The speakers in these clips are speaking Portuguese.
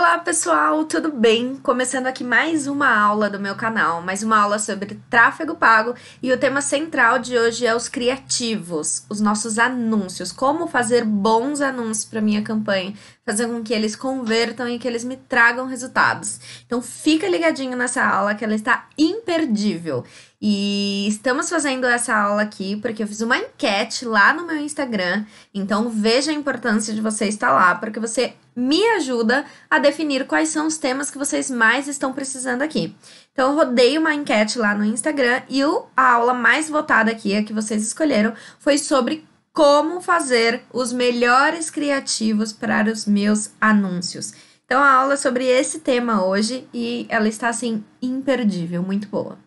Olá pessoal, tudo bem? Começando aqui mais uma aula do meu canal, mais uma aula sobre tráfego pago e o tema central de hoje é os criativos, os nossos anúncios, como fazer bons anúncios para minha campanha, fazer com que eles convertam e que eles me tragam resultados. Então fica ligadinho nessa aula que ela está imperdível. E estamos fazendo essa aula aqui porque eu fiz uma enquete lá no meu Instagram, então veja a importância de você estar lá, porque você me ajuda a definir quais são os temas que vocês mais estão precisando aqui. Então, eu rodei uma enquete lá no Instagram e a aula mais votada aqui, a que vocês escolheram, foi sobre como fazer os melhores criativos para os meus anúncios. Então, a aula é sobre esse tema hoje e ela está, assim, imperdível, muito boa.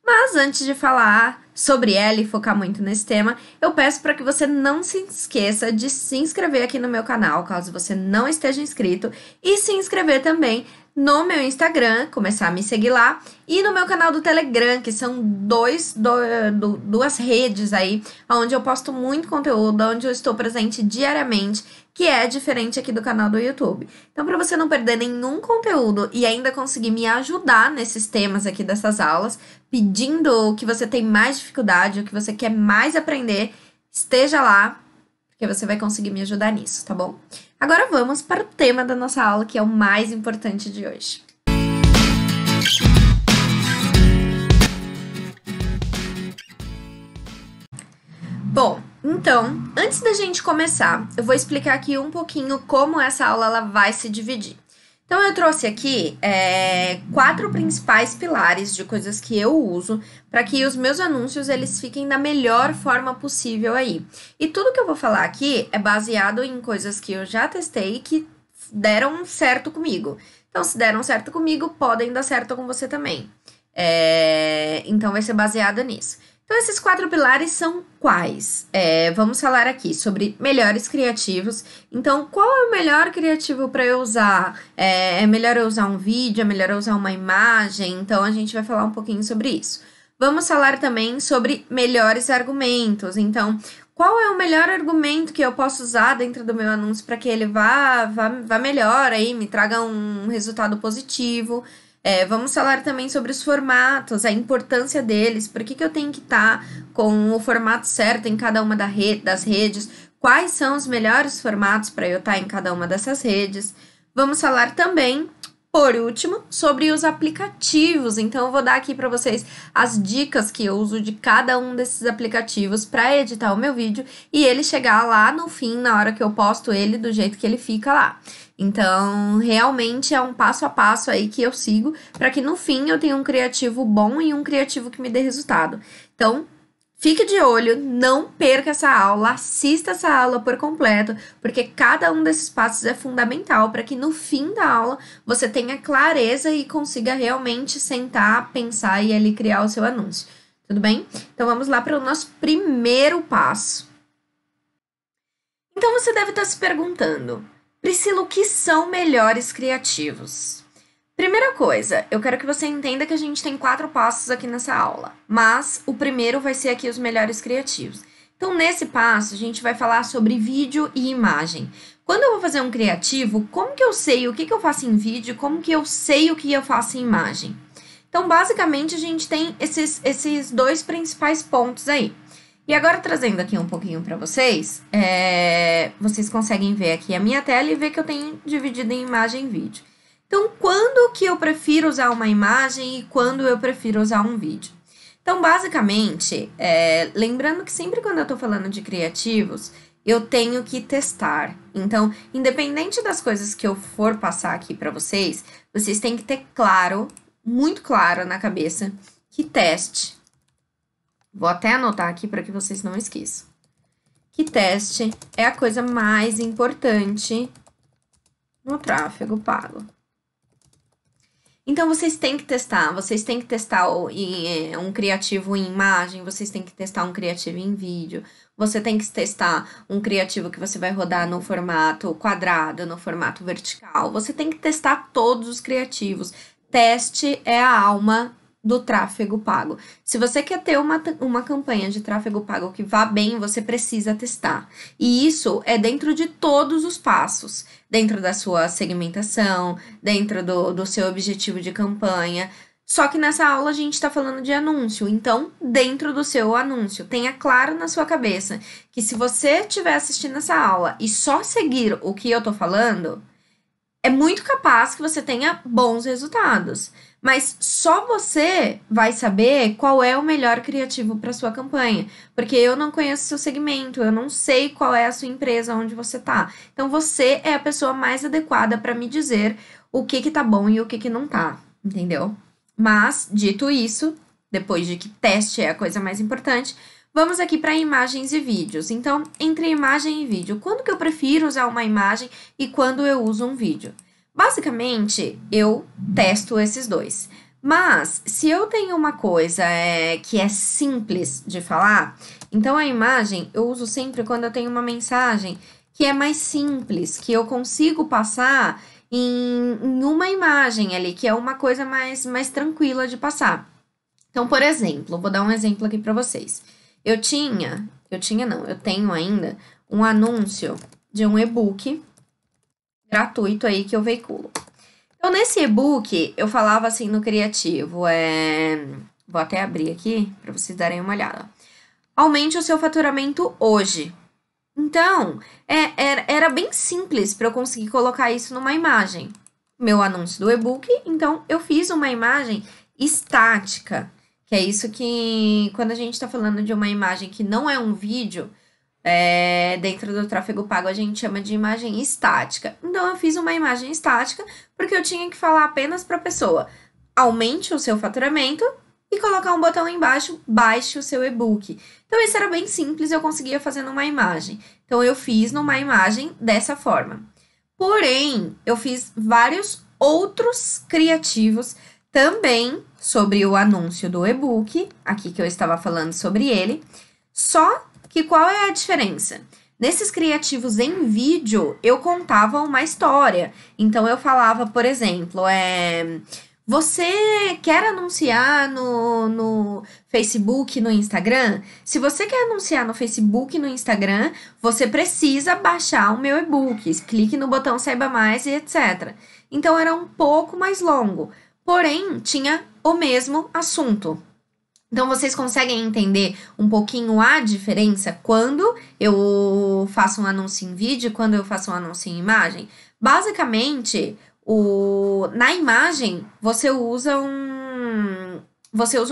Mas antes de falar sobre ela e focar muito nesse tema, eu peço para que você não se esqueça de se inscrever aqui no meu canal, caso você não esteja inscrito, e se inscrever também no meu Instagram, começar a me seguir lá, e no meu canal do Telegram, que são duas redes aí, onde eu posto muito conteúdo, onde eu estou presente diariamente, que é diferente aqui do canal do YouTube. Então, para você não perder nenhum conteúdo e ainda conseguir me ajudar nesses temas aqui dessas aulas, pedindo o que você tem mais dificuldade, o que você quer mais aprender, esteja lá, porque você vai conseguir me ajudar nisso, tá bom? Agora vamos para o tema da nossa aula, que é o mais importante de hoje. Bom, então, antes da gente começar, eu vou explicar aqui um pouquinho como essa aula ela vai se dividir. Então, eu trouxe aqui 4 principais pilares de coisas que eu uso para que os meus anúncios eles fiquem da melhor forma possível aí. E tudo que eu vou falar aqui é baseado em coisas que eu já testei e que deram certo comigo. Então, se deram certo comigo, podem dar certo com você também. Então, vai ser baseado nisso. Então, esses 4 pilares são quais? Vamos falar aqui sobre melhores criativos. Então, qual é o melhor criativo para eu usar? É melhor eu usar um vídeo? É melhor eu usar uma imagem? Então, a gente vai falar um pouquinho sobre isso. Vamos falar também sobre melhores argumentos. Então, qual é o melhor argumento que eu posso usar dentro do meu anúncio para que ele vá melhor aí, me traga um resultado positivo? Vamos falar também sobre os formatos, a importância deles, por que eu tenho que estar com o formato certo em cada uma das redes, quais são os melhores formatos para eu estar em cada uma dessas redes. Vamos falar também, por último, sobre os aplicativos. Então, eu vou dar aqui para vocês as dicas que eu uso de cada um desses aplicativos para editar o meu vídeo e ele chegar lá no fim, na hora que eu posto ele, do jeito que ele fica lá. Então, realmente é um passo a passo aí que eu sigo para que no fim eu tenha um criativo bom e um criativo que me dê resultado. Então, fique de olho, não perca essa aula, assista essa aula por completo, porque cada um desses passos é fundamental para que no fim da aula você tenha clareza e consiga realmente sentar, pensar e ali criar o seu anúncio. Tudo bem? Então, vamos lá para o nosso primeiro passo. Então, você deve estar se perguntando: Priscila, o que são melhores criativos? Primeira coisa, eu quero que você entenda que a gente tem 4 passos aqui nessa aula, mas o primeiro vai ser aqui os melhores criativos. Então, nesse passo, a gente vai falar sobre vídeo e imagem. Quando eu vou fazer um criativo, como que eu sei o que eu faço em vídeo, como que eu sei o que eu faço em imagem? Então, basicamente, a gente tem esses 2 principais pontos aí. E agora, trazendo aqui um pouquinho para vocês, vocês conseguem ver aqui a minha tela e ver que eu tenho dividido em imagem e vídeo. Então, quando que eu prefiro usar uma imagem e quando eu prefiro usar um vídeo? Então, basicamente, lembrando que sempre quando eu estou falando de criativos, eu tenho que testar. Então, independente das coisas que eu for passar aqui para vocês, vocês têm que ter claro, muito claro na cabeça, que teste. Vou até anotar aqui para que vocês não esqueçam. Que teste é a coisa mais importante no tráfego pago. Então, vocês têm que testar um criativo em imagem, vocês têm que testar um criativo em vídeo, você tem que testar um criativo que você vai rodar no formato quadrado, no formato vertical, você tem que testar todos os criativos. Teste é a alma do tráfego pago. Se você quer ter uma campanha de tráfego pago que vá bem, você precisa testar. E isso é dentro de todos os passos, dentro da sua segmentação, dentro do seu objetivo de campanha. Só que nessa aula a gente está falando de anúncio, então dentro do seu anúncio, tenha claro na sua cabeça que se você estiver assistindo essa aula e só seguir o que eu tô falando, é muito capaz que você tenha bons resultados. Mas só você vai saber qual é o melhor criativo para sua campanha, porque eu não conheço seu segmento, eu não sei qual é a sua empresa, onde você tá. Então você é a pessoa mais adequada para me dizer o que tá bom e o que não tá, entendeu? Mas, dito isso, depois de que teste é a coisa mais importante, vamos aqui para imagens e vídeos. Então, entre imagem e vídeo, quando que eu prefiro usar uma imagem e quando eu uso um vídeo? Basicamente, eu testo esses dois. Mas, se eu tenho uma coisa que é simples de falar, então a imagem eu uso sempre quando eu tenho uma mensagem que é mais simples, que eu consigo passar em uma imagem ali, que é uma coisa mais tranquila de passar. Então, por exemplo, vou dar um exemplo aqui para vocês. Eu tenho ainda um anúncio de um e-book gratuito aí que eu veiculo. Então, nesse e-book, eu falava assim no criativo, vou até abrir aqui para vocês darem uma olhada. Aumente o seu faturamento hoje. Então, era bem simples para eu conseguir colocar isso numa imagem. Meu anúncio do e-book, então eu fiz uma imagem estática, que é isso que, quando a gente está falando de uma imagem que não é um vídeo, dentro do tráfego pago a gente chama de imagem estática. Então, eu fiz uma imagem estática porque eu tinha que falar apenas para a pessoa, aumente o seu faturamento e colocar um botão embaixo, baixe o seu e-book. Então, isso era bem simples, eu conseguia fazer numa imagem. Então, eu fiz numa imagem dessa forma. Porém, eu fiz vários outros criativos também sobre o anúncio do e-book, aqui que eu estava falando sobre ele. Só que qual é a diferença? Nesses criativos em vídeo, eu contava uma história. Então, eu falava, por exemplo, você quer anunciar no Facebook, no Instagram? Se você quer anunciar no Facebook e no Instagram, você precisa baixar o meu e-book. Clique no botão Saiba Mais e etc. Então, era um pouco mais longo, porém, tinha o mesmo assunto. Então, vocês conseguem entender um pouquinho a diferença quando eu faço um anúncio em vídeo e quando eu faço um anúncio em imagem? Basicamente, na imagem, você usa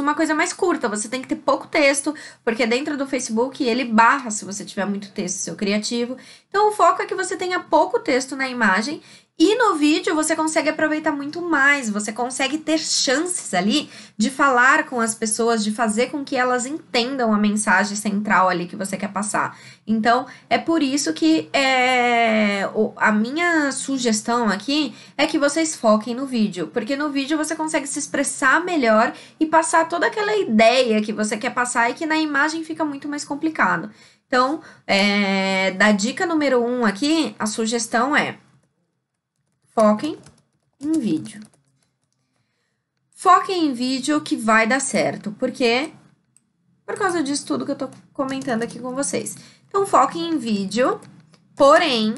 uma coisa mais curta, você tem que ter pouco texto, porque dentro do Facebook ele barra se você tiver muito texto seu criativo. Então, o foco é que você tenha pouco texto na imagem e no vídeo você consegue aproveitar muito mais, você consegue ter chances ali de falar com as pessoas, de fazer com que elas entendam a mensagem central ali que você quer passar. Então, é por isso que a minha sugestão aqui é que vocês foquem no vídeo, porque no vídeo você consegue se expressar melhor e passar toda aquela ideia que você quer passar e que na imagem fica muito mais complicado. Então, da dica número 1 aqui, a sugestão é: foquem em vídeo. Foquem em vídeo que vai dar certo. Por quê? Por causa disso tudo que eu tô comentando aqui com vocês. Então, foquem em vídeo, porém,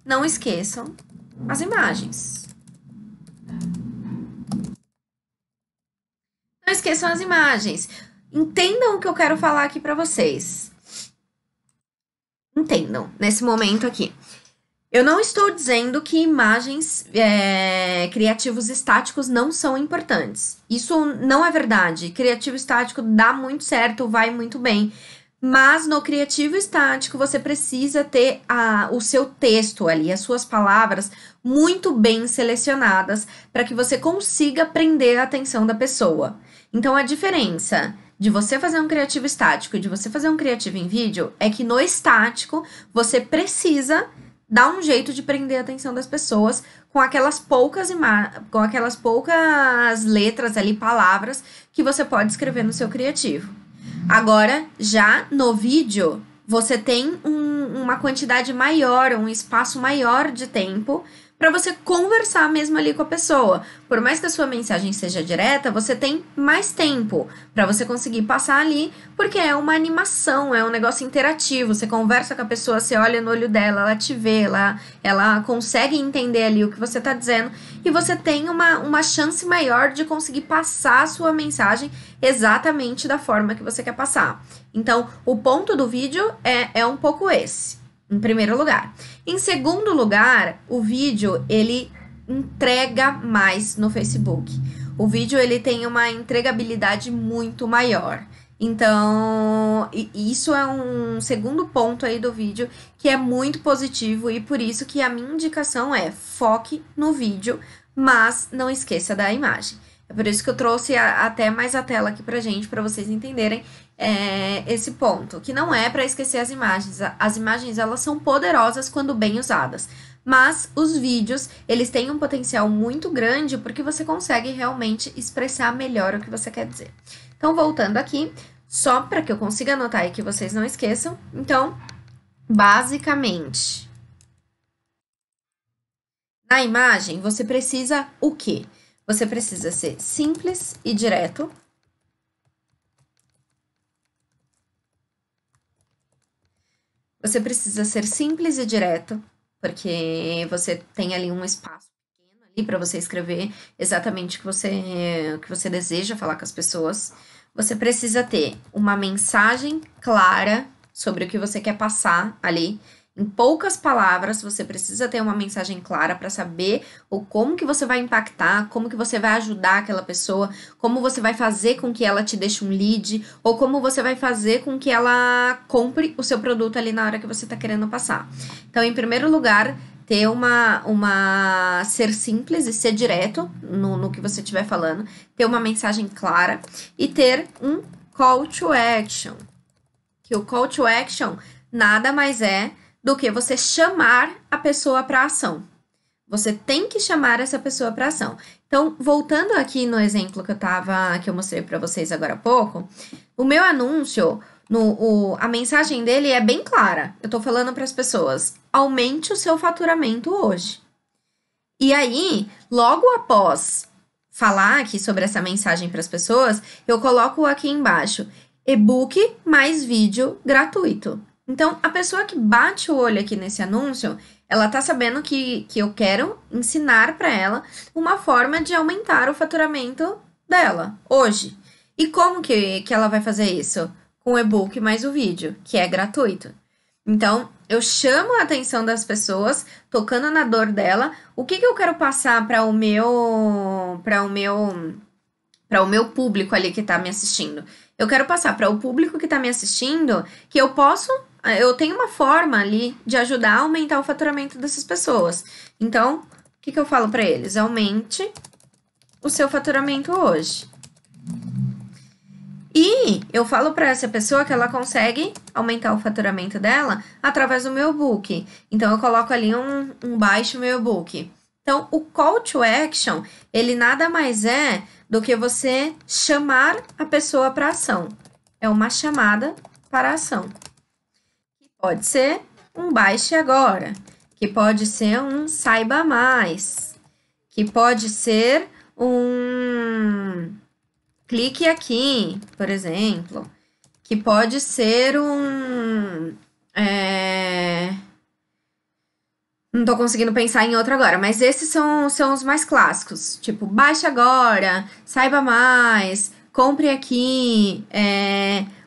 não esqueçam as imagens. Não esqueçam as imagens. Entendam o que eu quero falar aqui para vocês. Entendam, nesse momento aqui. Eu não estou dizendo que imagens, criativos estáticos não são importantes. Isso não é verdade. Criativo estático dá muito certo, vai muito bem. Mas no criativo estático você precisa ter o seu texto ali, as suas palavras muito bem selecionadas para que você consiga prender a atenção da pessoa. Então, a diferença de você fazer um criativo estático e de você fazer um criativo em vídeo é que no estático você precisa dar um jeito de prender a atenção das pessoas com aquelas poucas letras ali, palavras que você pode escrever no seu criativo. Agora, já no vídeo, você tem uma quantidade maior, um espaço maior de tempo para você conversar mesmo ali com a pessoa. Por mais que a sua mensagem seja direta, você tem mais tempo para você conseguir passar ali, porque é uma animação, é um negócio interativo. Você conversa com a pessoa, você olha no olho dela, ela te vê, ela consegue entender ali o que você está dizendo, e você tem uma chance maior de conseguir passar a sua mensagem exatamente da forma que você quer passar. Então, o ponto do vídeo é um pouco esse, em primeiro lugar. Em segundo lugar, o vídeo, ele entrega mais no Facebook. O vídeo, ele tem uma entregabilidade muito maior. Então, isso é um segundo ponto aí do vídeo que é muito positivo, e por isso que a minha indicação é foque no vídeo, mas não esqueça da imagem. É por isso que eu trouxe até mais a tela aqui pra gente, para vocês entenderem esse ponto, que não é para esquecer as imagens. As imagens, elas são poderosas quando bem usadas, mas os vídeos, eles têm um potencial muito grande porque você consegue realmente expressar melhor o que você quer dizer. Então, voltando aqui, só para que eu consiga anotar e que vocês não esqueçam. Então, basicamente, na imagem, você precisa o quê? Você precisa ser simples e direto. Você precisa ser simples e direto, porque você tem ali um espaço pequeno ali para você escrever exatamente o que você deseja falar com as pessoas. Você precisa ter uma mensagem clara sobre o que você quer passar ali. Em poucas palavras, você precisa ter uma mensagem clara para saber como que você vai impactar, como que você vai ajudar aquela pessoa, como você vai fazer com que ela te deixe um lead, ou como você vai fazer com que ela compre o seu produto ali na hora que você está querendo passar. Então, em primeiro lugar, ter ser simples e ser direto no que você estiver falando, ter uma mensagem clara e ter um call to action. Que o call to action nada mais é do que você chamar a pessoa para ação. Você tem que chamar essa pessoa para ação. Então, voltando aqui no exemplo que eu mostrei para vocês agora há pouco, o meu anúncio, a mensagem dele é bem clara. Eu estou falando para as pessoas: aumente o seu faturamento hoje. E aí, logo após falar aqui sobre essa mensagem para as pessoas, eu coloco aqui embaixo: e-book mais vídeo gratuito. Então, a pessoa que bate o olho aqui nesse anúncio, ela tá sabendo que eu quero ensinar para ela uma forma de aumentar o faturamento dela hoje. E como que ela vai fazer isso? Com o e-book mais o vídeo, que é gratuito. Então, eu chamo a atenção das pessoas, tocando na dor dela. O que eu quero passar para o meu público ali que tá me assistindo? Eu quero passar para o público que tá me assistindo que eu tenho uma forma ali de ajudar a aumentar o faturamento dessas pessoas. Então, o que eu falo para eles? Aumente o seu faturamento hoje. E eu falo para essa pessoa que ela consegue aumentar o faturamento dela através do meu e-book. Então, eu coloco ali um baixe meu e-book. Então, o call to action, ele nada mais é do que você chamar a pessoa para ação. É uma chamada para ação. Pode ser um baixe agora, que pode ser um saiba mais, que pode ser um clique aqui, por exemplo, que pode ser não tô conseguindo pensar em outro agora, mas esses são os mais clássicos, tipo, baixe agora, saiba mais, compre aqui,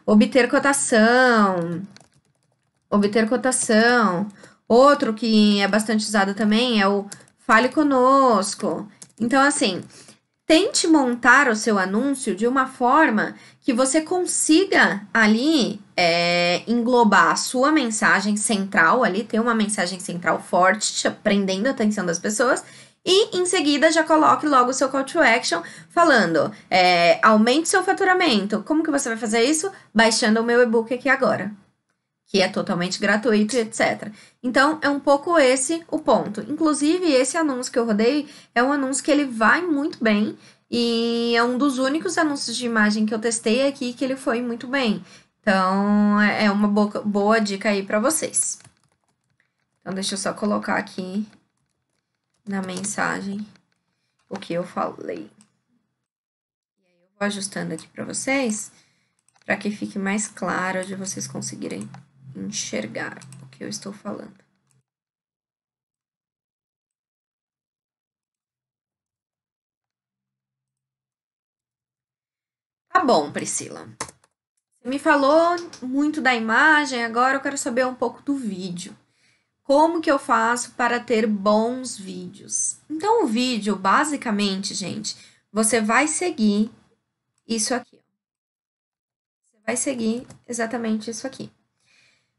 obter cotação. Outro que é bastante usado também é o fale conosco. Então, assim, tente montar o seu anúncio de uma forma que você consiga ali englobar a sua mensagem central ali, ter uma mensagem central forte, prendendo a atenção das pessoas, e em seguida já coloque logo o seu call to action falando, aumente seu faturamento. Como que você vai fazer isso? Baixando o meu e-book aqui agora, que é totalmente gratuito, etc. Então, é um pouco esse o ponto. Inclusive, esse anúncio que eu rodei é um anúncio que ele vai muito bem, e é um dos únicos anúncios de imagem que eu testei aqui que ele foi muito bem. Então, é uma boa dica aí para vocês. Então, deixa eu só colocar aqui na mensagem o que eu falei. E aí eu vou ajustando aqui para vocês, para que fique mais claro de vocês conseguirem enxergar o que eu estou falando. Tá bom, Priscila. Você me falou muito da imagem, agora eu quero saber um pouco do vídeo. Como que eu faço para ter bons vídeos? Então, o vídeo, basicamente, gente, você vai seguir isso aqui. Você vai seguir exatamente isso aqui.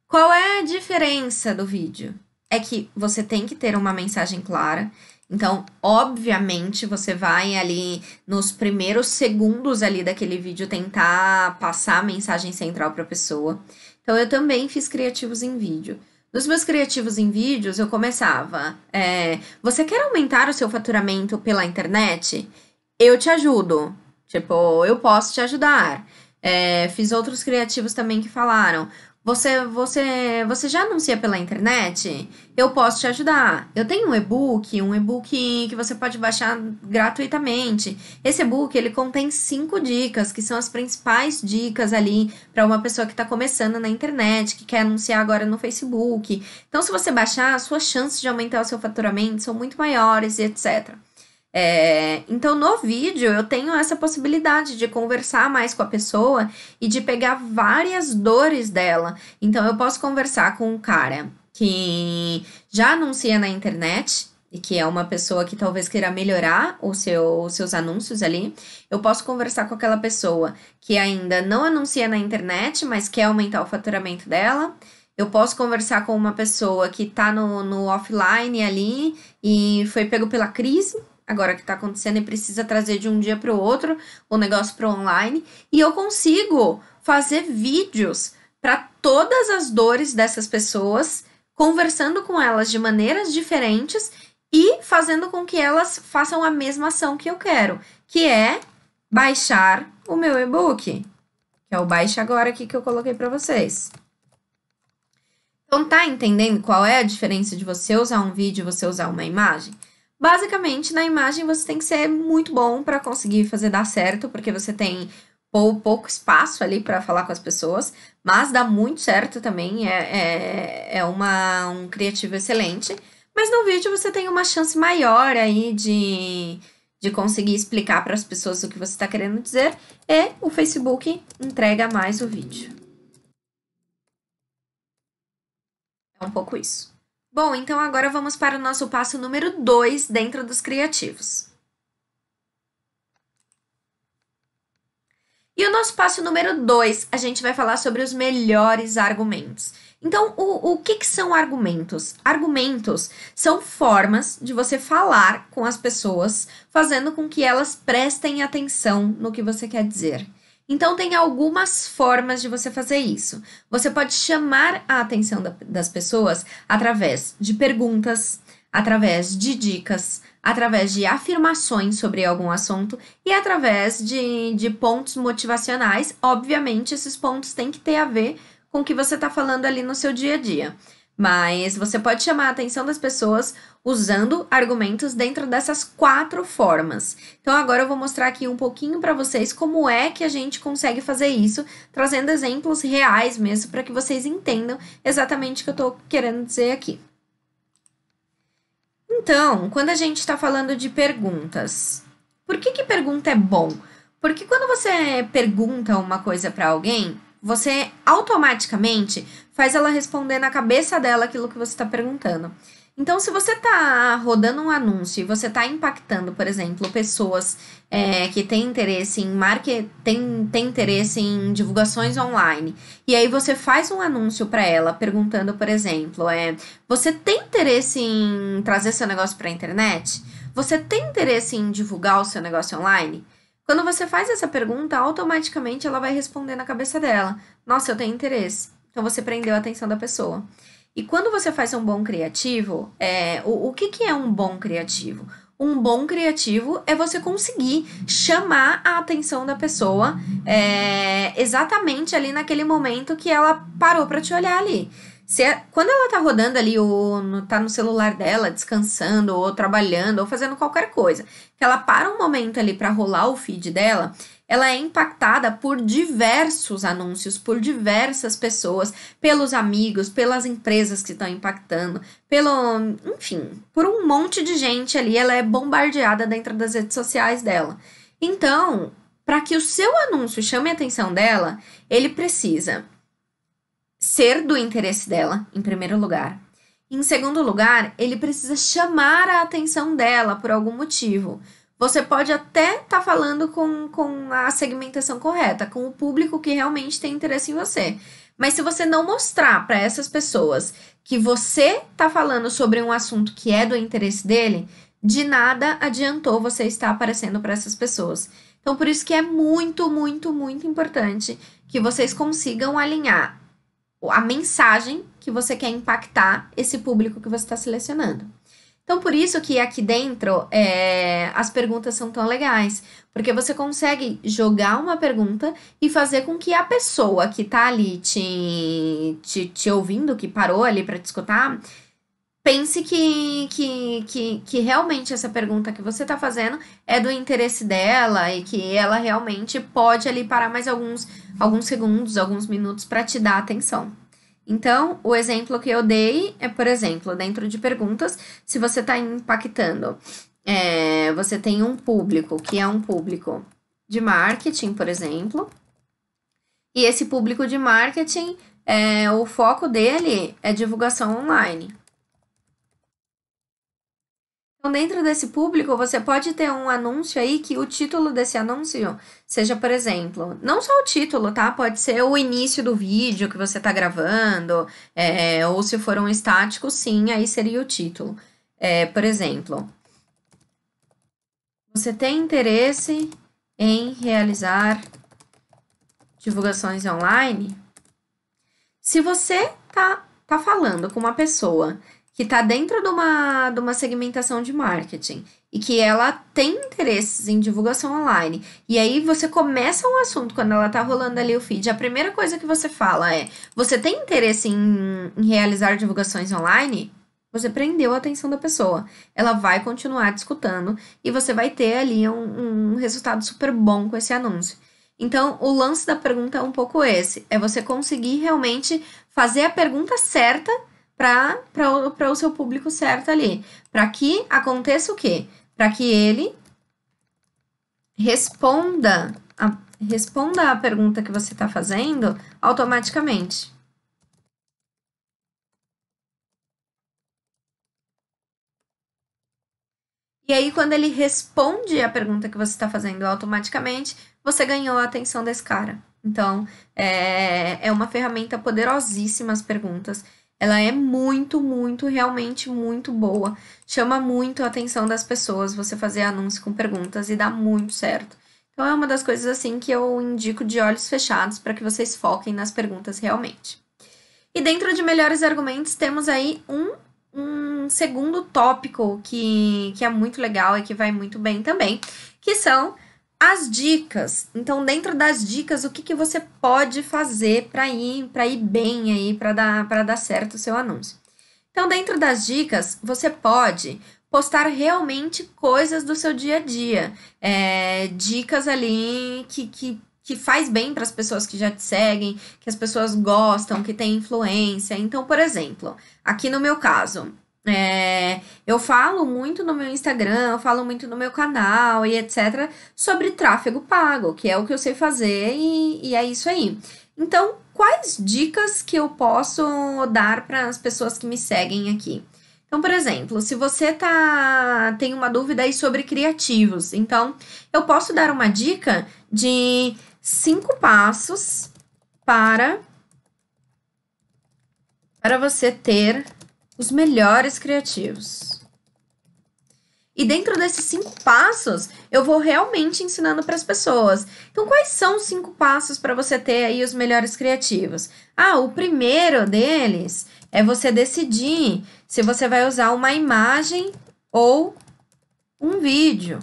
Qual é a diferença do vídeo? É que você tem que ter uma mensagem clara. Então, obviamente, você vai ali nos primeiros segundos ali daquele vídeo tentar passar a mensagem central para a pessoa. Então, eu também fiz criativos em vídeo. Nos meus criativos em vídeos, eu começava, você quer aumentar o seu faturamento pela internet? Eu te ajudo. Tipo, eu posso te ajudar. Fiz outros criativos também que falaram, você já anuncia pela internet? Eu posso te ajudar. Eu tenho um e-book que você pode baixar gratuitamente. Esse e-book, ele contém 5 dicas, que são as principais dicas ali para uma pessoa que está começando na internet, que quer anunciar agora no Facebook. Então, se você baixar, as suas chances de aumentar o seu faturamento são muito maiores e etc. Então, no vídeo, eu tenho essa possibilidade de conversar mais com a pessoa e de pegar várias dores dela. Então, eu posso conversar com um cara que já anuncia na internet e que é uma pessoa que talvez queira melhorar os seus anúncios ali. Eu posso conversar com aquela pessoa que ainda não anuncia na internet, mas quer aumentar o faturamento dela. Eu posso conversar com uma pessoa que está no offline ali e foi pego pela crise, agora que está acontecendo e precisa trazer de um dia para o outro o negócio para online. E eu consigo fazer vídeos para todas as dores dessas pessoas, conversando com elas de maneiras diferentes e fazendo com que elas façam a mesma ação que eu quero, que é baixar o meu e-book, que é o Baixe Agora aqui que eu coloquei para vocês. Então, tá entendendo qual é a diferença de você usar um vídeo e você usar uma imagem? Basicamente, na imagem você tem que ser muito bom para conseguir fazer dar certo, porque você tem pouco espaço ali para falar com as pessoas, mas dá muito certo também, é um criativo excelente. Mas no vídeo você tem uma chance maior aí de conseguir explicar para as pessoas o que você está querendo dizer, e o Facebook entrega mais o vídeo. É um pouco isso. Bom, então agora vamos para o nosso passo número 2 dentro dos criativos. E o nosso passo número 2, a gente vai falar sobre os melhores argumentos. Então, o que são argumentos? Argumentos são formas de você falar com as pessoas, fazendo com que elas prestem atenção no que você quer dizer. Então, tem algumas formas de você fazer isso. Você pode chamar a atenção das pessoas através de perguntas, através de dicas, através de afirmações sobre algum assunto e através de pontos motivacionais. Obviamente, esses pontos têm que ter a ver com o que você está falando ali no seu dia a dia. Mas você pode chamar a atenção das pessoas usando argumentos dentro dessas 4 formas. Então, agora eu vou mostrar aqui um pouquinho para vocês como é que a gente consegue fazer isso, trazendo exemplos reais mesmo, para que vocês entendam exatamente o que eu estou querendo dizer aqui. Então, quando a gente está falando de perguntas, por que pergunta é bom? Porque quando você pergunta uma coisa para alguém, você automaticamente faz ela responder na cabeça dela aquilo que você está perguntando. Então, se você está rodando um anúncio e você está impactando, por exemplo, pessoas que têm interesse em marketing, têm interesse em divulgações online, e aí você faz um anúncio para ela perguntando, por exemplo, você tem interesse em trazer seu negócio para a internet? Você tem interesse em divulgar o seu negócio online? Quando você faz essa pergunta, automaticamente ela vai responder na cabeça dela. Nossa, eu tenho interesse. Então, você prendeu a atenção da pessoa. E quando você faz um bom criativo, o que é um bom criativo? Um bom criativo é você conseguir chamar a atenção da pessoa exatamente ali naquele momento que ela parou para te olhar ali. Quando ela tá rodando ali, tá no celular dela, descansando, ou trabalhando, ou fazendo qualquer coisa, que ela para um momento ali para rolar o feed dela, ela é impactada por diversos anúncios, por diversas pessoas, pelos amigos, pelas empresas que estão impactando, enfim, por um monte de gente ali, ela é bombardeada dentro das redes sociais dela. Então, para que o seu anúncio chame a atenção dela, ele precisa ser do interesse dela, em primeiro lugar. Em segundo lugar, ele precisa chamar a atenção dela por algum motivo. Você pode até estar falando com a segmentação correta, com o público que realmente tem interesse em você. Mas se você não mostrar para essas pessoas que você está falando sobre um assunto que é do interesse dele, de nada adiantou você estar aparecendo para essas pessoas. Então, por isso que é muito, muito, muito importante que vocês consigam alinhar a mensagem que você quer impactar esse público que você está selecionando. Então, por isso que aqui dentro as perguntas são tão legais, porque você consegue jogar uma pergunta e fazer com que a pessoa que está ali te ouvindo, que parou ali para te escutar, pense que realmente essa pergunta que você está fazendo é do interesse dela e que ela realmente pode ali parar mais alguns segundos, alguns minutos para te dar atenção. Então, o exemplo que eu dei é, por exemplo, dentro de perguntas, se você está impactando, você tem um público que é um público de marketing, por exemplo, e esse público de marketing, o foco dele é divulgação online. Então, dentro desse público, você pode ter um anúncio aí que o título desse anúncio seja, por exemplo, não só o título, tá? Pode ser o início do vídeo que você tá gravando, ou se for um estático, sim, aí seria o título. Por exemplo, você tem interesse em realizar divulgações online? Se você tá falando com uma pessoa que está dentro de uma segmentação de marketing e que ela tem interesses em divulgação online, e aí você começa um assunto quando ela está rolando ali o feed, a primeira coisa que você fala é: você tem interesse em realizar divulgações online? Você prendeu a atenção da pessoa. Ela vai continuar te escutando e você vai ter ali um resultado super bom com esse anúncio. Então, o lance da pergunta é um pouco esse: é você conseguir realmente fazer a pergunta certa para o seu público certo ali. Para que aconteça o quê? Para que ele responda a pergunta que você está fazendo automaticamente. E aí, quando ele responde a pergunta que você está fazendo automaticamente, você ganhou a atenção desse cara. Então, é uma ferramenta poderosíssima as perguntas. Ela é muito, muito, realmente muito boa. Chama muito a atenção das pessoas você fazer anúncio com perguntas e dá muito certo. Então, é uma das coisas assim que eu indico de olhos fechados para que vocês foquem nas perguntas realmente. E dentro de melhores argumentos, temos aí um segundo tópico que é muito legal e que vai muito bem também, que são as dicas. Então, dentro das dicas, o que você pode fazer para ir bem aí, para dar certo o seu anúncio? Então, dentro das dicas, você pode postar realmente coisas do seu dia a dia. Dicas ali que faz bem para as pessoas que já te seguem, que as pessoas gostam, que tem influência. Então, por exemplo, aqui no meu caso, eu falo muito no meu Instagram, eu falo muito no meu canal e etc. sobre tráfego pago, que é o que eu sei fazer e é isso aí. Então, quais dicas que eu posso dar para as pessoas que me seguem aqui? Então, por exemplo, se você tem uma dúvida aí sobre criativos, então eu posso dar uma dica de 5 passos para você ter os melhores criativos. E dentro desses 5 passos, eu vou realmente ensinando para as pessoas. Então, quais são os 5 passos para você ter aí os melhores criativos? O primeiro deles é você decidir se você vai usar uma imagem ou um vídeo.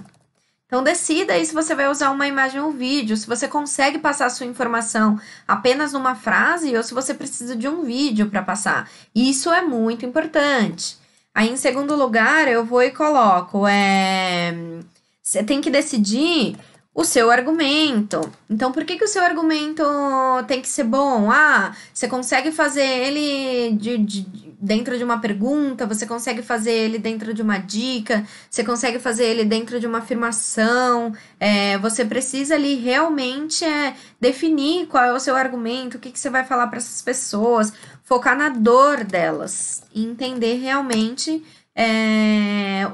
Então, decida aí se você vai usar uma imagem ou vídeo, se você consegue passar a sua informação apenas numa frase ou se você precisa de um vídeo para passar. Isso é muito importante. Aí, em segundo lugar, eu vou e coloco, você tem que decidir o seu argumento. Então, por que que o seu argumento tem que ser bom? Ah, você consegue fazer ele dentro de uma pergunta, você consegue fazer ele dentro de uma dica, você consegue fazer ele dentro de uma afirmação. Você precisa ali realmente definir qual é o seu argumento, o que que você vai falar para essas pessoas, focar na dor delas e entender realmente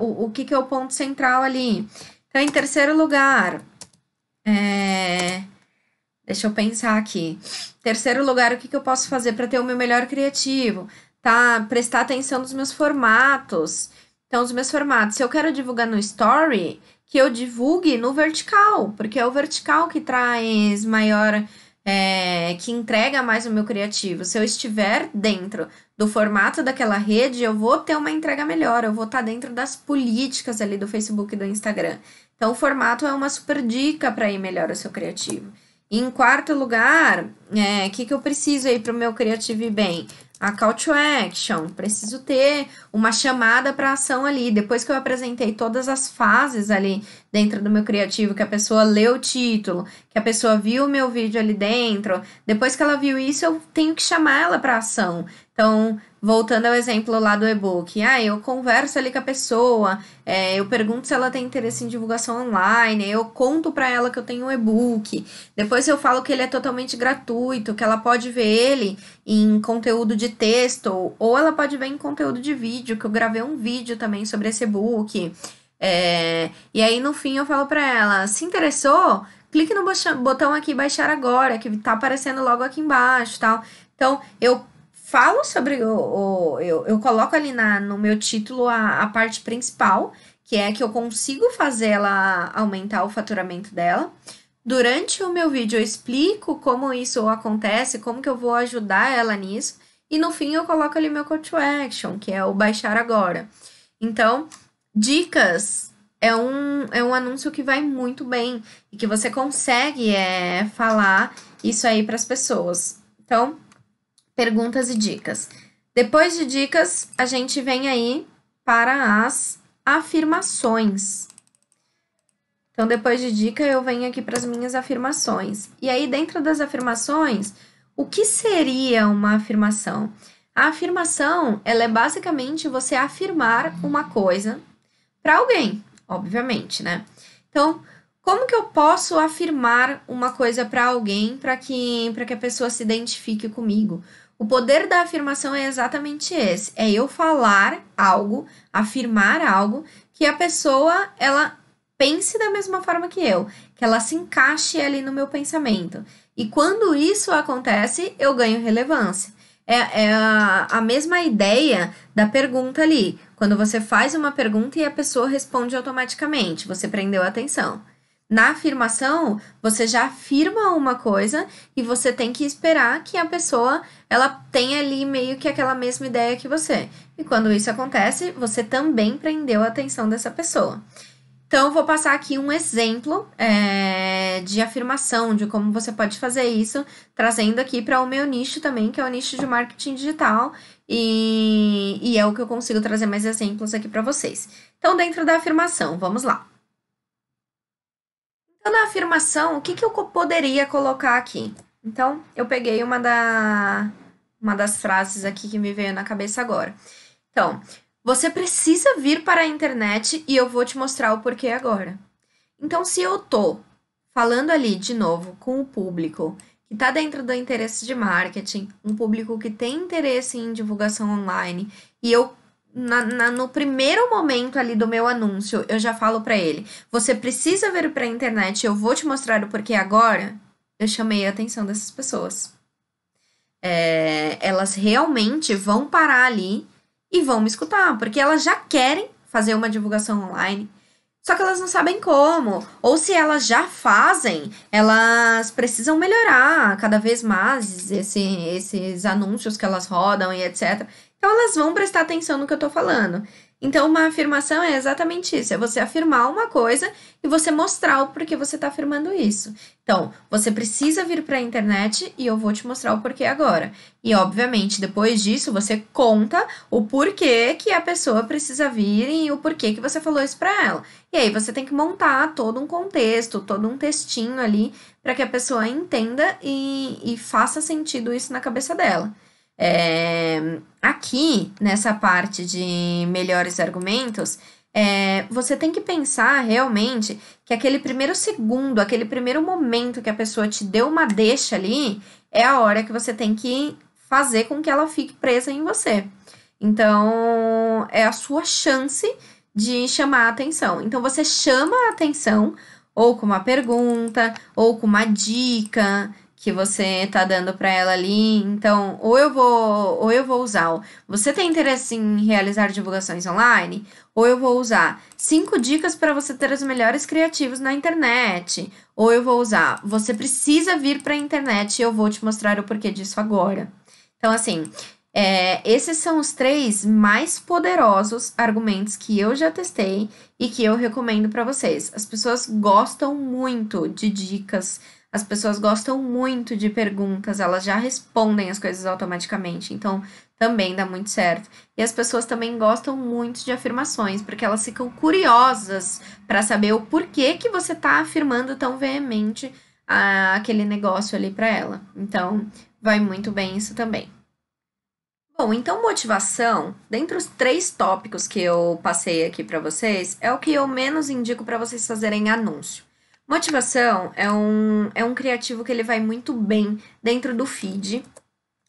o que que é o ponto central ali. Então, em terceiro lugar, deixa eu pensar aqui. Terceiro lugar, o que que eu posso fazer para ter o meu melhor criativo? Tá? Prestar atenção nos meus formatos. Então, os meus formatos, se eu quero divulgar no Story, que eu divulgue no vertical, porque é o vertical que traz maior, que entrega mais o meu criativo. Se eu estiver dentro do formato daquela rede, eu vou ter uma entrega melhor, eu vou estar dentro das políticas ali do Facebook e do Instagram. Então, o formato é uma super dica para ir melhor o seu criativo. E em quarto lugar, o que que eu preciso aí para o meu criativo ir bem? A call to action, preciso ter uma chamada para ação ali. Depois que eu apresentei todas as fases ali dentro do meu criativo, que a pessoa leu o título, que a pessoa viu o meu vídeo ali dentro, depois que ela viu isso, eu tenho que chamar ela para ação. Então, voltando ao exemplo lá do e-book, eu converso ali com a pessoa, eu pergunto se ela tem interesse em divulgação online, eu conto para ela que eu tenho um e-book, depois eu falo que ele é totalmente gratuito, que ela pode ver ele em conteúdo de texto, ou ela pode ver em conteúdo de vídeo, que eu gravei um vídeo também sobre esse e-book. E aí, no fim, eu falo para ela, se interessou? Clique no botão aqui, baixar agora, que tá aparecendo logo aqui embaixo, tal. Então, eu falo sobre eu coloco ali no meu título a parte principal, que é que eu consigo fazer ela aumentar o faturamento dela. Durante o meu vídeo eu explico como isso acontece, como que eu vou ajudar ela nisso. E no fim eu coloco ali meu call to action, que é o baixar agora. Então, dicas é um anúncio que vai muito bem e que você consegue falar isso aí para as pessoas. Então, perguntas e dicas. Depois de dicas, a gente vem aí para as afirmações. Então, depois de dica, eu venho aqui para as minhas afirmações. E aí, dentro das afirmações, o que seria uma afirmação? A afirmação, ela é basicamente você afirmar uma coisa para alguém, obviamente, né? Então, como que eu posso afirmar uma coisa para alguém para que a pessoa se identifique comigo? O poder da afirmação é exatamente esse, é eu falar algo, afirmar algo que a pessoa, ela pense da mesma forma que ela se encaixe ali no meu pensamento. E quando isso acontece, eu ganho relevância. É a mesma ideia da pergunta ali. Quando você faz uma pergunta e a pessoa responde automaticamente, você prendeu a atenção. Na afirmação, você já afirma uma coisa e você tem que esperar que a pessoa ela tenha ali meio que aquela mesma ideia que você. E quando isso acontece, você também prendeu a atenção dessa pessoa. Então, eu vou passar aqui um exemplo de afirmação, de como você pode fazer isso, trazendo aqui para o meu nicho também, que é o nicho de marketing digital, e é o que eu consigo trazer mais exemplos aqui para vocês. Então, dentro da afirmação, vamos lá. Então, na afirmação, o que eu poderia colocar aqui? Então, eu peguei uma das frases aqui que me veio na cabeça agora. Então, você precisa vir para a internet e eu vou te mostrar o porquê agora. Então, se eu tô falando ali, de novo, com o público que está dentro do interesse de marketing, um público que tem interesse em divulgação online, e eu, no primeiro momento ali do meu anúncio, eu já falo para ele, você precisa vir para a internet e eu vou te mostrar o porquê agora, eu chamei a atenção dessas pessoas. Elas realmente vão parar ali e vão me escutar, porque elas já querem fazer uma divulgação online, só que elas não sabem como, ou se elas já fazem, elas precisam melhorar cada vez mais esses anúncios que elas rodam e etc. Então, elas vão prestar atenção no que eu tô falando. Então, uma afirmação é exatamente isso, é você afirmar uma coisa e você mostrar o porquê você está afirmando isso. Então, você precisa vir para a internet e eu vou te mostrar o porquê agora. E, obviamente, depois disso, você conta o porquê que a pessoa precisa vir e o porquê que você falou isso para ela. E aí, você tem que montar todo um contexto, todo um textinho ali para que a pessoa entenda e faça sentido isso na cabeça dela. Aqui, nessa parte de melhores argumentos, você tem que pensar realmente que aquele primeiro segundo, aquele primeiro momento que a pessoa te deu uma deixa ali, é a hora que você tem que fazer com que ela fique presa em você. Então, é a sua chance de chamar a atenção. Então, você chama a atenção ou com uma pergunta, ou com uma dica que você tá dando para ela ali. Então, ou eu vou usar, você tem interesse em realizar divulgações online? Ou eu vou usar 5 dicas para você ter os melhores criativos na internet? Ou eu vou usar, você precisa vir para a internet e eu vou te mostrar o porquê disso agora. Então, assim, esses são os 3 mais poderosos argumentos que eu já testei e que eu recomendo para vocês. As pessoas gostam muito de dicas, as pessoas gostam muito de perguntas, elas já respondem as coisas automaticamente, então também dá muito certo. E as pessoas também gostam muito de afirmações, porque elas ficam curiosas para saber o porquê que você está afirmando tão veemente aquele negócio ali para ela. Então, vai muito bem isso também. Bom, então motivação, dentre os 3 tópicos que eu passei aqui para vocês, é o que eu menos indico para vocês fazerem anúncio. Motivação é um criativo que ele vai muito bem dentro do feed.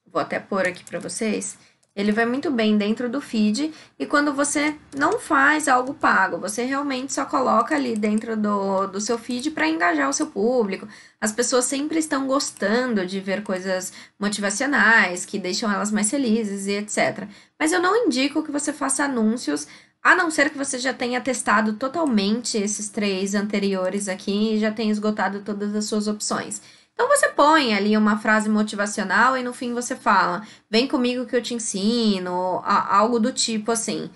Vou até pôr aqui para vocês. Ele vai muito bem dentro do feed e quando você não faz algo pago, você realmente só coloca ali dentro do seu feed para engajar o seu público. As pessoas sempre estão gostando de ver coisas motivacionais, que deixam elas mais felizes e etc. Mas eu não indico que você faça anúncios, a não ser que você já tenha testado totalmente esses 3 anteriores aqui e já tenha esgotado todas as suas opções. Então você põe ali uma frase motivacional e no fim você fala, vem comigo que eu te ensino, algo do tipo assim.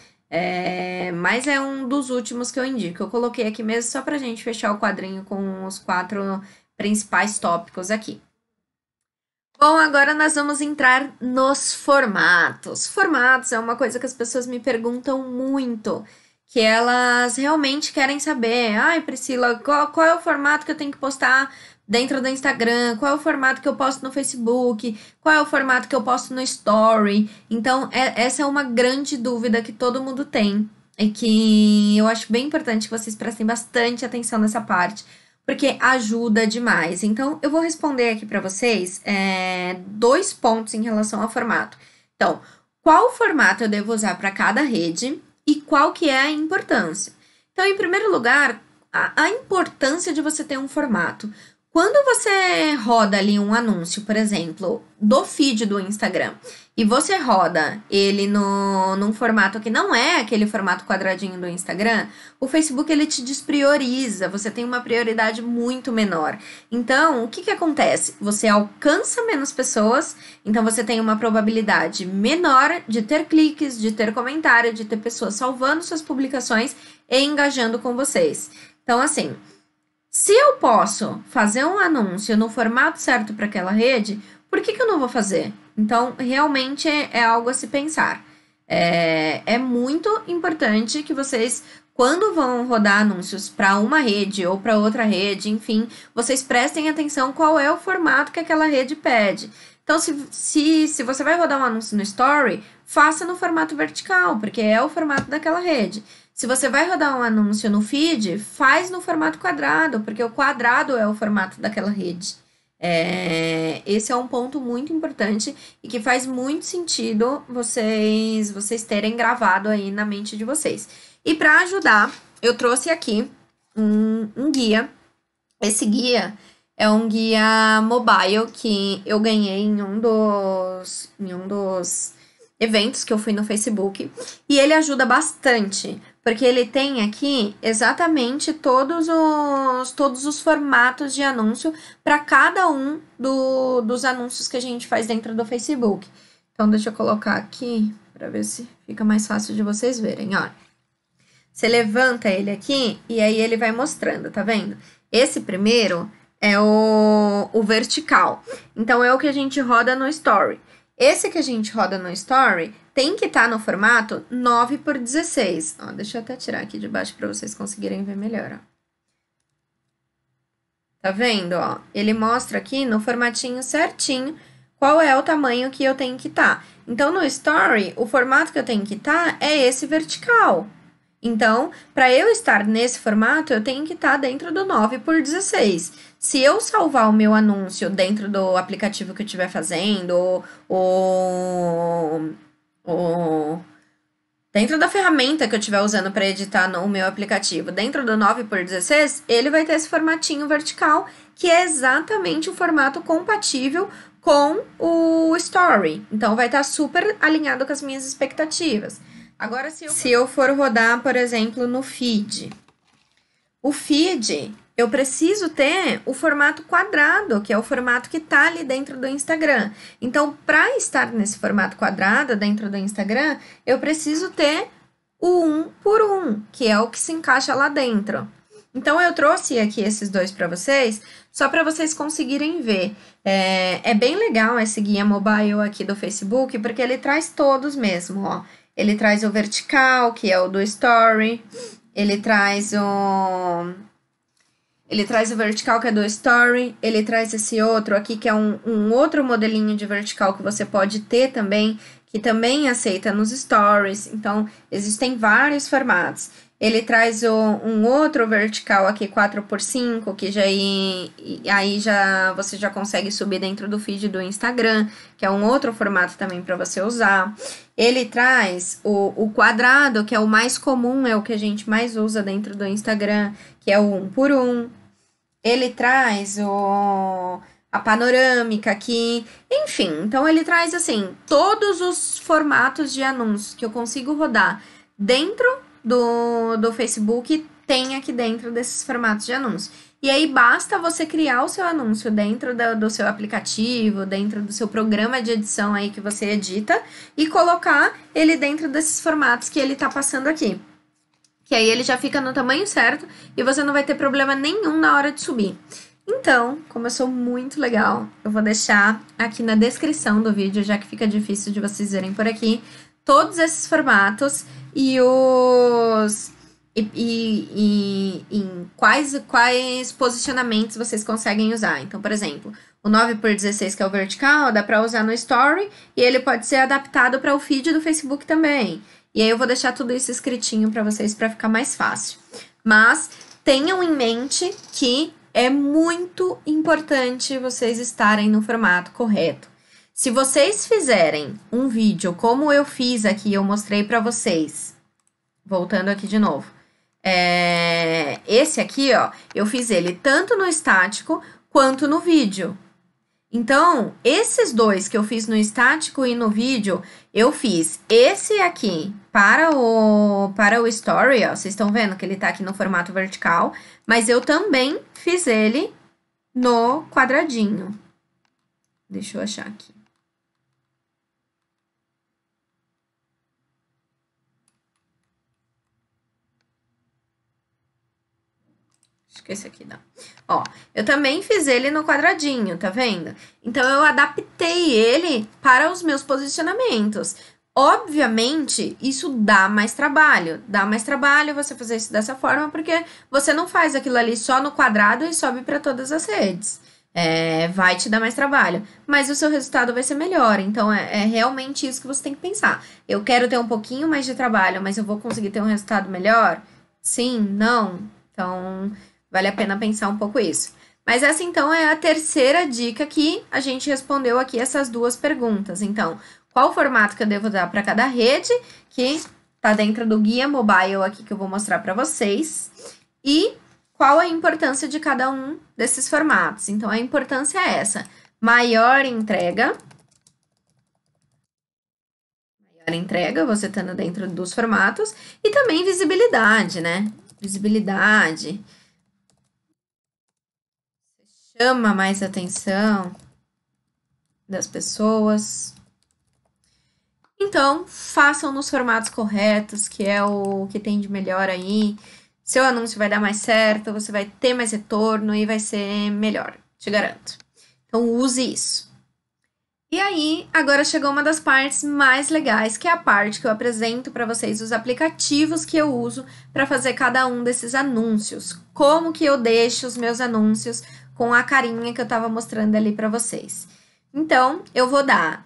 Mas é um dos últimos que eu indico. Eu coloquei aqui mesmo só pra gente fechar o quadrinho com os 4 principais tópicos aqui. Bom, agora nós vamos entrar nos formatos. Formatos é uma coisa que as pessoas me perguntam muito, que elas realmente querem saber. Ai, Priscila, qual é o formato que eu tenho que postar dentro do Instagram? Qual é o formato que eu posto no Facebook? Qual é o formato que eu posto no Story? Então, essa é uma grande dúvida que todo mundo tem e que eu acho bem importante que vocês prestem bastante atenção nessa parte, porque ajuda demais. Então, eu vou responder aqui para vocês 2 pontos em relação ao formato. Então, qual formato eu devo usar para cada rede e qual que é a importância? Então, em primeiro lugar, a importância de você ter um formato. Quando você roda ali um anúncio, por exemplo, do feed do Instagram, e você roda ele num formato que não é aquele formato quadradinho do Instagram, o Facebook ele te desprioriza, você tem uma prioridade muito menor. Então, o que acontece? Você alcança menos pessoas, então você tem uma probabilidade menor de ter cliques, de ter comentário, de ter pessoas salvando suas publicações e engajando com vocês. Então, assim, se eu posso fazer um anúncio no formato certo para aquela rede, por que eu não vou fazer? Então, realmente é algo a se pensar. É muito importante que vocês, quando vão rodar anúncios para uma rede ou para outra rede, enfim, vocês prestem atenção qual é o formato que aquela rede pede. Então, se você vai rodar um anúncio no Story, faça no formato vertical, porque é o formato daquela rede. Se você vai rodar um anúncio no feed, faz no formato quadrado, porque o quadrado é o formato daquela rede. Esse é um ponto muito importante e que faz muito sentido vocês terem gravado aí na mente de vocês. E para ajudar, eu trouxe aqui um guia. Esse guia é um guia mobile que eu ganhei em um dos eventos que eu fui no Facebook. E ele ajuda bastante, porque ele tem aqui exatamente todos os formatos de anúncio para cada um dos anúncios que a gente faz dentro do Facebook. Então, deixa eu colocar aqui para ver se fica mais fácil de vocês verem, ó. Você levanta ele aqui e aí ele vai mostrando, tá vendo? Esse primeiro é o vertical. Então, é o que a gente roda no Story. Esse que a gente roda no Story tem que estar no formato 9x16. Ó, deixa eu até tirar aqui de baixo para vocês conseguirem ver melhor, ó. Tá vendo, ó? Ele mostra aqui no formatinho certinho qual é o tamanho que eu tenho que estar. Então, no Story, o formato que eu tenho que estar é esse vertical. Então, para eu estar nesse formato, eu tenho que estar dentro do 9x16. Se eu salvar o meu anúncio dentro do aplicativo que eu estiver fazendo, ou dentro da ferramenta que eu estiver usando para editar no meu aplicativo, dentro do 9x16, ele vai ter esse formatinho vertical, que é exatamente o formato compatível com o Story. Então, vai estar super alinhado com as minhas expectativas. Agora, se eu for rodar, por exemplo, no feed, o feed, eu preciso ter o formato quadrado, que é o formato que está ali dentro do Instagram. Então, para estar nesse formato quadrado dentro do Instagram, eu preciso ter o 1x1, que é o que se encaixa lá dentro. Então, eu trouxe aqui esses dois para vocês, só para vocês conseguirem ver. É bem legal esse guia mobile aqui do Facebook, porque ele traz todos mesmo, ó. Ele traz o vertical, que é o do Story. Ele traz o vertical, que é do Story. Ele traz esse outro aqui, que é um outro modelinho de vertical que você pode ter também, que também aceita nos Stories. Então, existem vários formatos. Ele traz um outro vertical aqui, 4x5, que aí você já consegue subir dentro do feed do Instagram, que é um outro formato também para você usar. Ele traz o quadrado, que é o mais comum, é o que a gente mais usa dentro do Instagram, que é o 1x1. Ele traz a panorâmica aqui, enfim. Então, ele traz, assim, todos os formatos de anúncios que eu consigo rodar dentro do Facebook, tem aqui dentro desses formatos de anúncio. E aí, basta você criar o seu anúncio dentro do seu aplicativo, dentro do seu programa de edição aí que você edita, e colocar ele dentro desses formatos que ele tá passando aqui. Que aí ele já fica no tamanho certo e você não vai ter problema nenhum na hora de subir. Então, como eu sou muito legal, eu vou deixar aqui na descrição do vídeo, já que fica difícil de vocês verem por aqui, todos esses formatos e os em quais posicionamentos vocês conseguem usar. Então, por exemplo, o 9x16, que é o vertical, dá para usar no Story e ele pode ser adaptado para o feed do Facebook também. E aí eu vou deixar tudo isso escritinho para vocês para ficar mais fácil. Mas tenham em mente que é muito importante vocês estarem no formato correto. Se vocês fizerem um vídeo como eu fiz aqui, eu mostrei para vocês, voltando aqui de novo. Esse aqui, ó, eu fiz ele tanto no estático quanto no vídeo. Então, esses dois que eu fiz no estático e no vídeo, eu fiz esse aqui para o Story, ó. Vocês estão vendo que ele tá aqui no formato vertical, mas eu também fiz ele no quadradinho. Deixa eu achar aqui. Acho que esse aqui dá. Ó, eu também fiz ele no quadradinho, tá vendo? Então, eu adaptei ele para os meus posicionamentos. Obviamente, isso dá mais trabalho. Dá mais trabalho você fazer isso dessa forma, porque você não faz aquilo ali só no quadrado e sobe para todas as redes. Vai te dar mais trabalho, mas o seu resultado vai ser melhor. Então, é realmente isso que você tem que pensar. Eu quero ter um pouquinho mais de trabalho, mas eu vou conseguir ter um resultado melhor? Sim? Não? Então, vale a pena pensar um pouco isso. Mas essa, então, é a terceira dica que a gente respondeu aqui essas duas perguntas. Então, qual o formato que eu devo dar para cada rede, que tá dentro do guia mobile aqui que eu vou mostrar para vocês. E qual a importância de cada um desses formatos. Então, a importância é essa. Maior entrega, você estando dentro dos formatos. E também visibilidade, né? Visibilidade. Chama mais atenção das pessoas. Então, façam nos formatos corretos, que é o que tem de melhor aí. Seu anúncio vai dar mais certo, você vai ter mais retorno e vai ser melhor, te garanto. Então, use isso. E aí, agora chegou uma das partes mais legais, que é a parte que eu apresento para vocês os aplicativos que eu uso para fazer cada um desses anúncios. Como que eu deixo os meus anúncios com a carinha que eu estava mostrando ali para vocês. Então, eu vou dar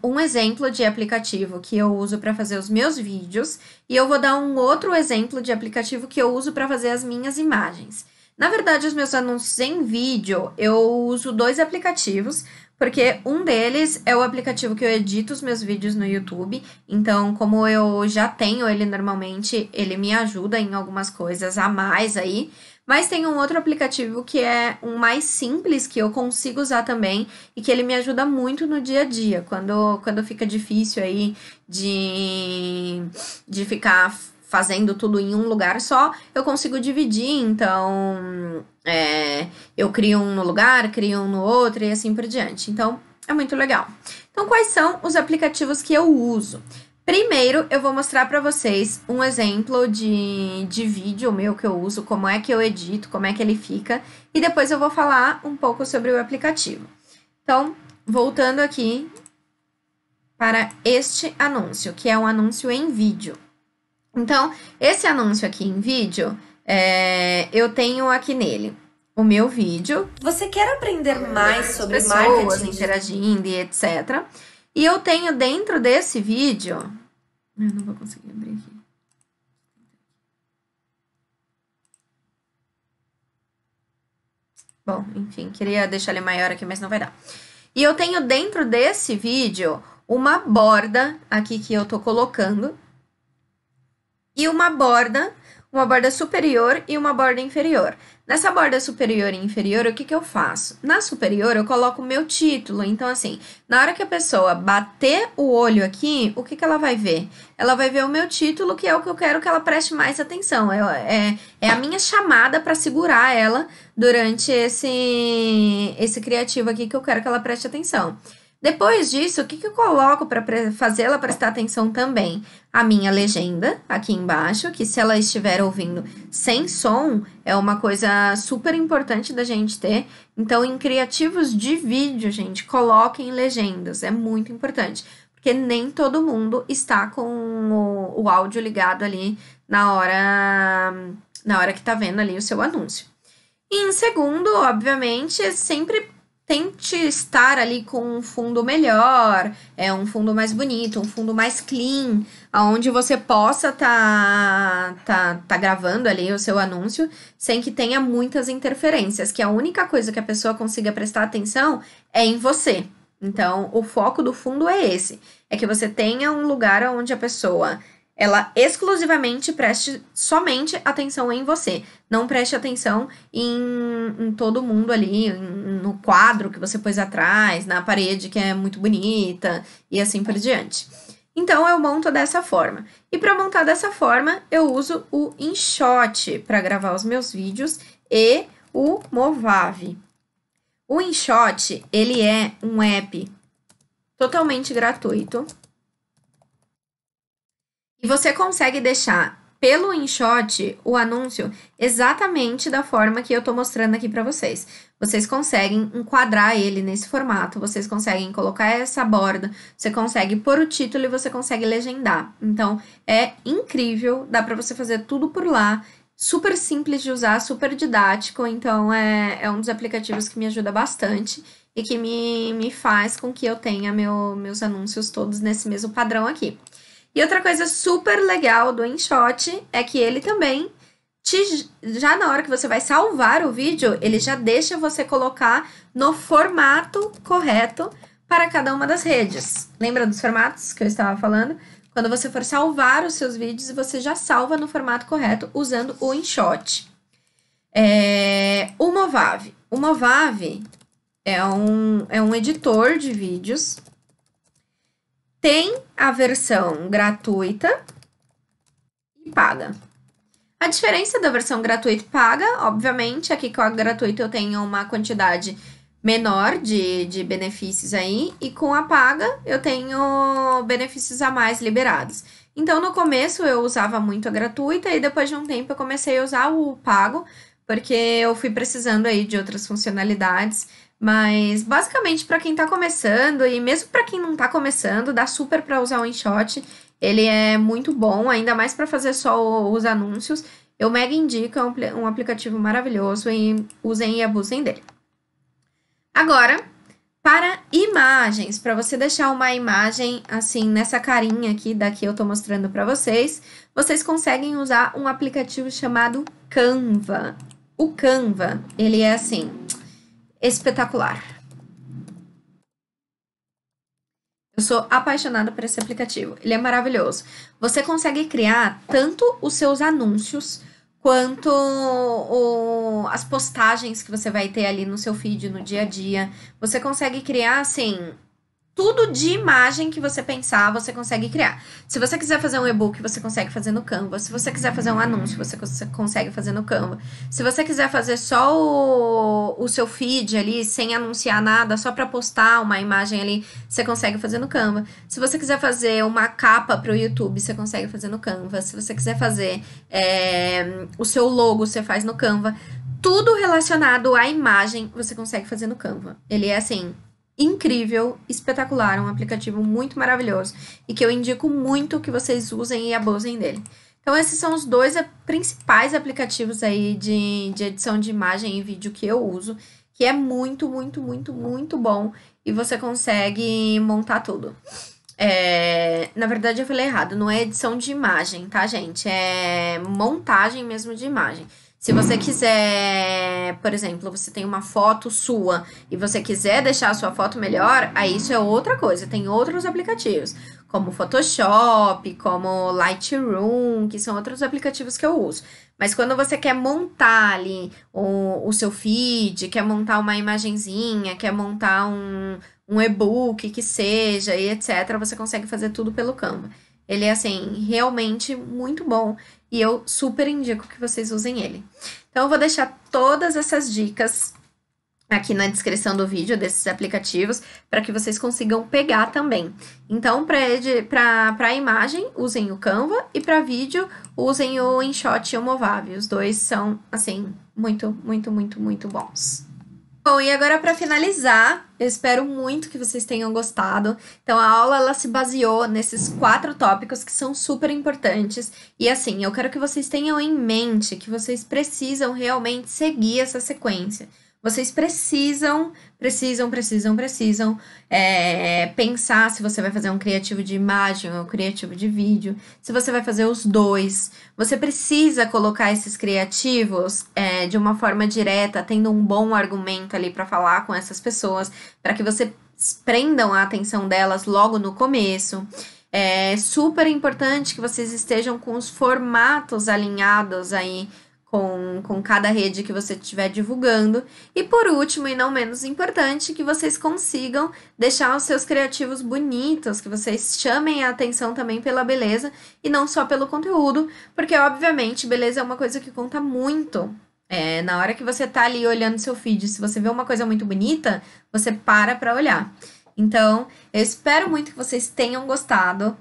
um exemplo de aplicativo que eu uso para fazer os meus vídeos e eu vou dar um outro exemplo de aplicativo que eu uso para fazer as minhas imagens. Na verdade, os meus anúncios em vídeo, eu uso 2 aplicativos, porque um deles é o aplicativo que eu edito os meus vídeos no YouTube. Então, como eu já tenho ele normalmente, ele me ajuda em algumas coisas a mais aí. Mas tem um outro aplicativo que é um mais simples, que eu consigo usar também, e que ele me ajuda muito no dia a dia, quando fica difícil aí de ficar fazendo tudo em um lugar só, eu consigo dividir, então eu crio um no lugar, crio um no outro e assim por diante. Então, é muito legal. Então, quais são os aplicativos que eu uso? Primeiro, eu vou mostrar para vocês um exemplo de vídeo meu que eu uso, como é que eu edito, como é que ele fica, e depois eu vou falar um pouco sobre o aplicativo. Então, voltando aqui para este anúncio, que é um anúncio em vídeo. Então, esse anúncio aqui em vídeo, eu tenho aqui nele o meu vídeo. Você quer aprender mais sobre pessoas marketing interagindo e etc. E eu tenho dentro desse vídeo... Eu não vou conseguir abrir aqui. Bom, enfim, queria deixar ele maior aqui, mas não vai dar. E eu tenho dentro desse vídeo uma borda aqui que eu tô colocando. E uma borda superior e uma borda inferior. Nessa borda superior e inferior, o que que eu faço? Na superior, eu coloco o meu título. Então, assim, na hora que a pessoa bater o olho aqui, o que que ela vai ver? Ela vai ver o meu título, que é o que eu quero que ela preste mais atenção. É a minha chamada para segurar ela durante esse criativo aqui que eu quero que ela preste atenção. Depois disso, o que que eu coloco para fazer ela prestar atenção também? A minha legenda aqui embaixo, que se ela estiver ouvindo sem som, é uma coisa super importante da gente ter. Então, em criativos de vídeo, gente, coloquem legendas, é muito importante. Porque nem todo mundo está com o áudio ligado ali na hora que tá vendo ali o seu anúncio. E em segundo, obviamente, sempre tente estar ali com um fundo melhor, um fundo mais bonito, um fundo mais clean, onde você possa tá gravando ali o seu anúncio sem que tenha muitas interferências, que a única coisa que a pessoa consiga prestar atenção é em você. Então, o foco do fundo é esse, é que você tenha um lugar onde a pessoa ela exclusivamente preste somente atenção em você. Não preste atenção em todo mundo ali, no quadro que você pôs atrás, na parede que é muito bonita e assim por diante. Então, eu monto dessa forma. E para montar dessa forma, eu uso o InShot para gravar os meus vídeos e o Movavi. O InShot, ele é um app totalmente gratuito. E você consegue deixar pelo InShot o anúncio exatamente da forma que eu tô mostrando aqui para vocês. Vocês conseguem enquadrar ele nesse formato, vocês conseguem colocar essa borda, você consegue pôr o título e você consegue legendar. Então, é incrível, dá para você fazer tudo por lá, super simples de usar, super didático, então é um dos aplicativos que me ajuda bastante e que me faz com que eu tenha meus anúncios todos nesse mesmo padrão aqui. E outra coisa super legal do InShot é que ele também, já na hora que você vai salvar o vídeo, ele já deixa você colocar no formato correto para cada uma das redes. Lembra dos formatos que eu estava falando? Quando você for salvar os seus vídeos, você já salva no formato correto usando o InShot. O Movavi. O Movavi é um editor de vídeos. Tem a versão gratuita e paga. A diferença da versão gratuita e paga, obviamente, aqui com a gratuita eu tenho uma quantidade menor de benefícios aí, e com a paga eu tenho benefícios a mais liberados. Então, no começo eu usava muito a gratuita e depois de um tempo eu comecei a usar o pago, porque eu fui precisando aí de outras funcionalidades. Mas basicamente para quem tá começando e mesmo para quem não tá começando, dá super para usar o InShot. Ele é muito bom, ainda mais para fazer só os anúncios. Eu mega indico, é um aplicativo maravilhoso e usem e abusem dele. Agora, para imagens, para você deixar uma imagem assim nessa carinha aqui, daqui eu tô mostrando para vocês, vocês conseguem usar um aplicativo chamado Canva. O Canva, ele é assim, espetacular. Eu sou apaixonada por esse aplicativo, ele é maravilhoso. Você consegue criar tanto os seus anúncios quanto as postagens que você vai ter ali no seu feed no dia a dia. Você consegue criar, assim, tudo de imagem que você pensar, você consegue criar. Se você quiser fazer um e-book, você consegue fazer no Canva. Se você quiser fazer um anúncio, você consegue fazer no Canva. Se você quiser fazer só o seu feed ali, sem anunciar nada, só para postar uma imagem ali, você consegue fazer no Canva. Se você quiser fazer uma capa para o YouTube, você consegue fazer no Canva. Se você quiser fazer o seu logo, você faz no Canva. Tudo relacionado à imagem, você consegue fazer no Canva. Ele é assim, incrível, espetacular, um aplicativo muito maravilhoso e que eu indico muito que vocês usem e abusem dele. Então, esses são os dois principais aplicativos aí de edição de imagem e vídeo que eu uso, que é muito, muito, muito, muito bom e você consegue montar tudo. Na verdade, eu falei errado, não é edição de imagem, tá, gente? É montagem mesmo de imagem. Se você quiser, por exemplo, você tem uma foto sua e você quiser deixar a sua foto melhor, aí isso é outra coisa. Tem outros aplicativos, como Photoshop, como Lightroom, que são outros aplicativos que eu uso. Mas quando você quer montar ali o seu feed, quer montar uma imagenzinha, quer montar um e-book que seja e etc., você consegue fazer tudo pelo Canva. Ele é, assim, realmente muito bom e eu super indico que vocês usem ele. Então, eu vou deixar todas essas dicas aqui na descrição do vídeo desses aplicativos para que vocês consigam pegar também. Então, para imagem, usem o Canva e para vídeo, usem o InShot e o Movavi. Os dois são, assim, muito, muito, muito, muito bons. Bom, e agora para finalizar, eu espero muito que vocês tenham gostado. Então, a aula ela se baseou nesses 4 tópicos que são super importantes. E assim, eu quero que vocês tenham em mente que vocês precisam realmente seguir essa sequência. Vocês precisam pensar se você vai fazer um criativo de imagem ou um criativo de vídeo, se você vai fazer os dois. Você precisa colocar esses criativos de uma forma direta, tendo um bom argumento ali para falar com essas pessoas, para que você prendam a atenção delas logo no começo. É super importante que vocês estejam com os formatos alinhados aí, com cada rede que você estiver divulgando. E por último, e não menos importante, que vocês consigam deixar os seus criativos bonitos, que vocês chamem a atenção também pela beleza e não só pelo conteúdo, porque obviamente beleza é uma coisa que conta muito. Na hora que você tá ali olhando seu feed, se você vê uma coisa muito bonita, você para olhar. Então, eu espero muito que vocês tenham gostado.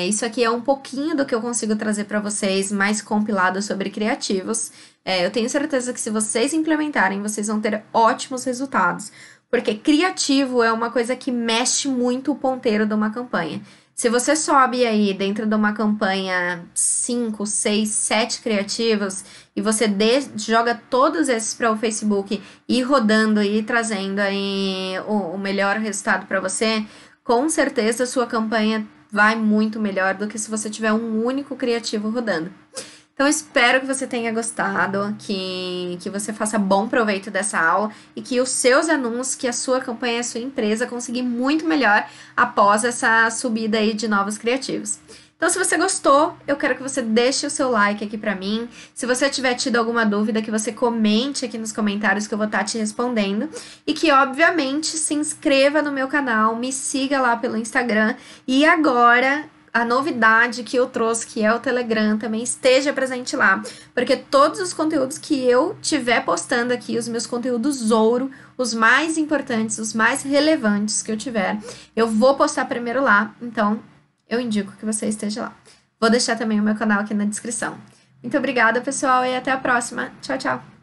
Isso aqui é um pouquinho do que eu consigo trazer para vocês, mais compilado sobre criativos. Eu tenho certeza que se vocês implementarem, vocês vão ter ótimos resultados. Porque criativo é uma coisa que mexe muito o ponteiro de uma campanha. Se você sobe aí dentro de uma campanha 5, 6, 7 criativos e você joga todos esses para o Facebook e ir rodando e ir trazendo aí o melhor resultado para você, com certeza a sua campanha vai muito melhor do que se você tiver um único criativo rodando. Então, espero que você tenha gostado, que você faça bom proveito dessa aula e que os seus anúncios, que a sua campanha, a sua empresa consigam muito melhor após essa subida aí de novos criativos. Então, se você gostou, eu quero que você deixe o seu like aqui pra mim. Se você tiver tido alguma dúvida, que você comente aqui nos comentários que eu vou estar te respondendo. E que, obviamente, se inscreva no meu canal, me siga lá pelo Instagram. E agora, a novidade que eu trouxe, que é o Telegram, também esteja presente lá. Porque todos os conteúdos que eu tiver postando aqui, os meus conteúdos ouro, os mais importantes, os mais relevantes que eu tiver, eu vou postar primeiro lá. Então, eu indico que você esteja lá. Vou deixar também o meu canal aqui na descrição. Muito obrigada, pessoal, e até a próxima. Tchau, tchau!